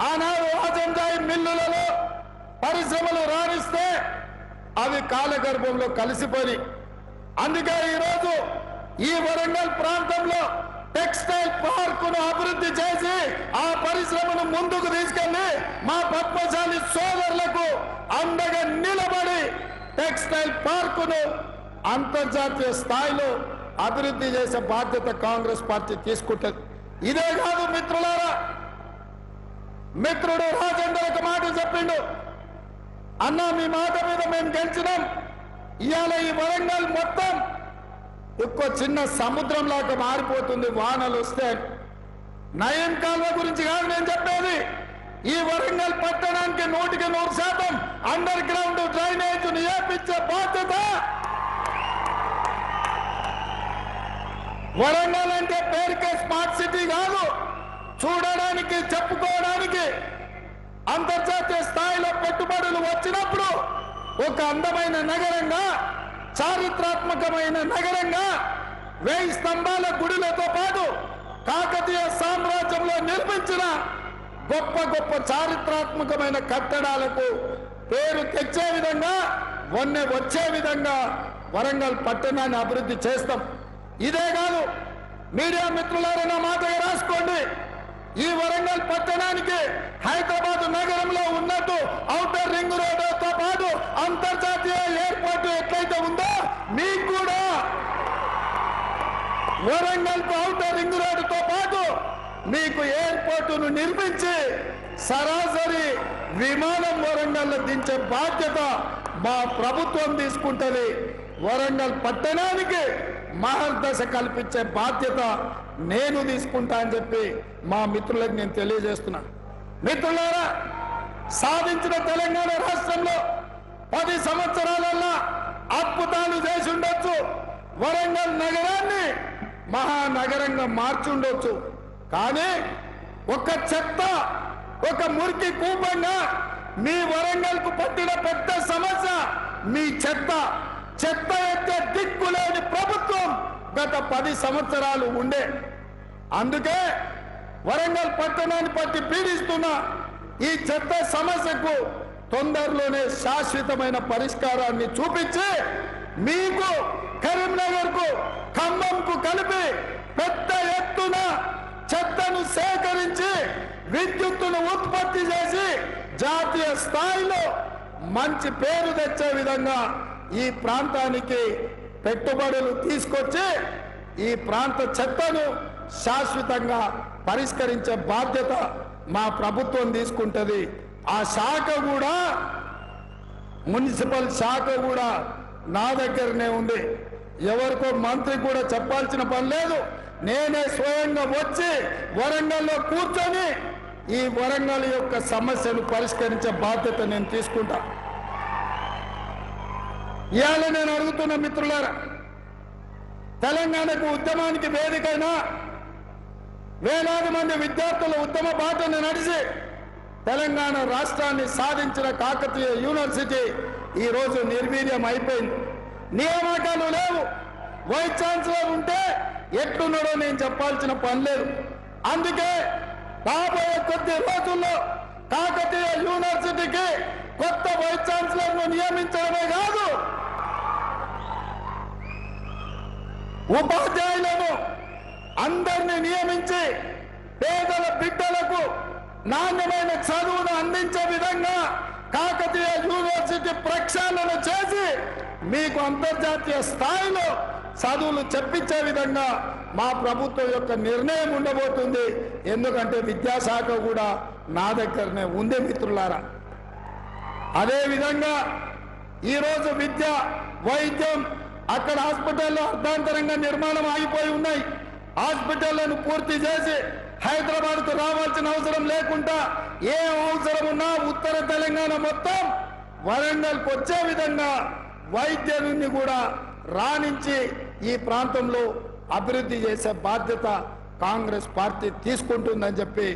ఆనాడు రాజంజాయి మిల్లులలో పరిశ్రమలు రాణిస్తే అవి కాలగర్భంలో కలిసిపోయి, అందుకే ఈరోజు ఈ వరంగల్ ప్రాంతంలో టెక్స్టైల్ పార్కును అభివృద్ధి చేసి ఆ పరిశ్రమను ముందుకు తీసుకెళ్లి మా పద్మశాలి సోదరులకు అండగా నిలబడి టెక్స్టైల్ పార్కును అంతర్జాతీయ స్థాయిలో అభివృద్ధి చేసే బాధ్యత కాంగ్రెస్ పార్టీ తీసుకుంటుంది. ఇదే కాదు మిత్రులారా, మిత్రుడు రాజేందర్ ఒక మాట చెప్పిండు, అన్న మీ మాట మీద మేము గెలిచినాం, ఇవాళ ఈ వరంగల్ మొత్తం ఒక్క చిన్న సముద్రంలాగా మారిపోతుంది వానలు వస్తే. నయం కాల్వ గురించి కాదు నేను చెప్పేది, ఈ వరంగల్ పట్టణానికి 100% అండర్ గ్రౌండ్ డ్రైనేజ్ నియమించే బాధ్యత. వరంగల్ అంటే పేరుకే స్మార్ట్ సిటీ కాదు, చూడడానికి చెప్పుకోవడానికి అంతర్జాతీయ స్థాయిలో పెట్టుబడులు వచ్చినప్పుడు ఒక అందమైన నగరంగా, చారిత్రాత్మకమైన నగరంగా, 1000 స్తంభాల గుడిలతో పాటు కాకతీయ సామ్రాజ్యంలో నిర్మించిన గొప్ప గొప్ప చారిత్రాత్మకమైన కట్టడాలకు పేరు తెచ్చే విధంగా, వన్నె వచ్చే విధంగా వరంగల్ పట్టణాన్ని అభివృద్ధి చేస్తాం. ఇదే కాదు, మీడియా మిత్రులారా నా మాటగా రాసుకోండి, ఈ వరంగల్ పట్టణానికి హైదరాబాద్ నగరంలో ఉన్నట్టు ఔటర్ రింగ్ రోడ్డుతో పాటు అంతర్జాతీయ ఎయిర్పోర్ట్ ఎట్లయితే ఉందో మీకు కూడా వరంగల్ ఔటర్ రింగ్ రోడ్డుతో పాటు మీకు ఎయిర్పోర్టును నిర్మించి సరాసరి విమానం వరంగల్లో దించే బాధ్యత మా ప్రభుత్వం తీసుకుంటుంది. వరంగల్ పట్టణానికి మహర్దశ కల్పించే బాధ్యత నేను తీసుకుంటా అని చెప్పి మా మిత్రులకు నేను తెలియజేస్తున్నాను. మిత్రులారా, సాధించిన తెలంగాణ రాష్ట్రంలో 10 సంవత్సరాలల్లో అద్భుతాలు చేసి ఉండొచ్చు, వరంగల్ నగరాన్ని మహానగరంగా మార్చి ఉండొచ్చు. కానీ ఒక చెత్త, ఒక మురికి కూపంగా మీ వరంగల్కు పట్టిన పెద్ద సమస్య మీ చెత్త. చెత్త ఎత్తే దిక్కులేని ప్రభుత్వం గత 10 సంవత్సరాలు ఉండే. అందుకే వరంగల్ పట్టణాన్ని పట్టి పీడిస్తున్న ఈ చెత్త సమస్యకు తొందరలోనే శాశ్వతమైన పరిష్కారాన్ని చూపించి మీకు కరీంనగర్కు, ఖమ్మంకు కలిపి పెద్ద ఎత్తున చెత్తను సేకరించి విద్యుత్తును ఉత్పత్తి చేసి జాతీయ స్థాయిలో మంచి పేరు తెచ్చే విధంగా ఈ ప్రాంతానికి పెట్టుబడులు తీసుకొచ్చి ఈ ప్రాంత చెత్తను శాశ్వతంగా పరిష్కరించే బాధ్యత మా ప్రభుత్వం తీసుకుంటుంది. ఆ శాఖ కూడా, మున్సిపల్ శాఖ కూడా నా దగ్గరనే ఉంది. ఎవరికో మంత్రి కూడా చెప్పాల్సిన పని లేదు. నేనే స్వయంగా వచ్చి వరంగల్లో కూర్చొని ఈ వరంగల్ యొక్క సమస్యను పరిష్కరించే బాధ్యత నేను తీసుకుంటా. ఇవాళ నేను అడుగుతున్న మిత్రులారా, తెలంగాణకు ఉద్యమానికి వేదికైనా వేలాది మంది విద్యార్థుల ఉద్యమ బాటను నడిచి తెలంగాణ రాష్ట్రాన్ని సాధించిన కాకతీయ యూనివర్సిటీ ఈరోజు నిర్వీర్యం అయిపోయింది. నియామకాలు లేవు. వైస్ ఛాన్సలర్ ఉంటే ఎట్లున్నాడో నేను చెప్పాల్సిన పని లేదు. అందుకే రాబోయే కొద్ది రోజుల్లో కాకతీయ యూనివర్సిటీకి కొత్త వైస్ ఛాన్సలర్ను నియమించడమే కాదు, ఉపాధ్యాయులను అందరినీ నియమించి పేదల బిడ్డలకు నాణ్యమైన చదువును అందించే విధంగా కాకతీయ యూనివర్సిటీ ప్రక్షాళన చేసి మీకు అంతర్జాతీయ స్థాయిలో చదువులు చెప్పించే విధంగా మా ప్రభుత్వం యొక్క నిర్ణయం ఉండబోతుంది. ఎందుకంటే విద్యాశాఖ కూడా నా దగ్గరనే ఉంది మిత్రులారా. అదేవిధంగా ఈరోజు విద్య, వైద్యం, అక్కడ హాస్పిటల్లో అర్ధాంతరంగా నిర్మాణం ఆగిపోయి ఉన్నాయి. హాస్పిటళ్లను పూర్తి చేసి హైదరాబాద్కు రావాల్సిన అవసరం లేకుండా ఏ అవసరం ఉన్నా ఉత్తర తెలంగాణ మొత్తం వరంగల్కి వచ్చే విధంగా వైద్యాన్ని కూడా రాణించి ఈ ప్రాంతంలో అభివృద్ధి చేసే బాధ్యత కాంగ్రెస్ పార్టీ తీసుకుంటుందని చెప్పి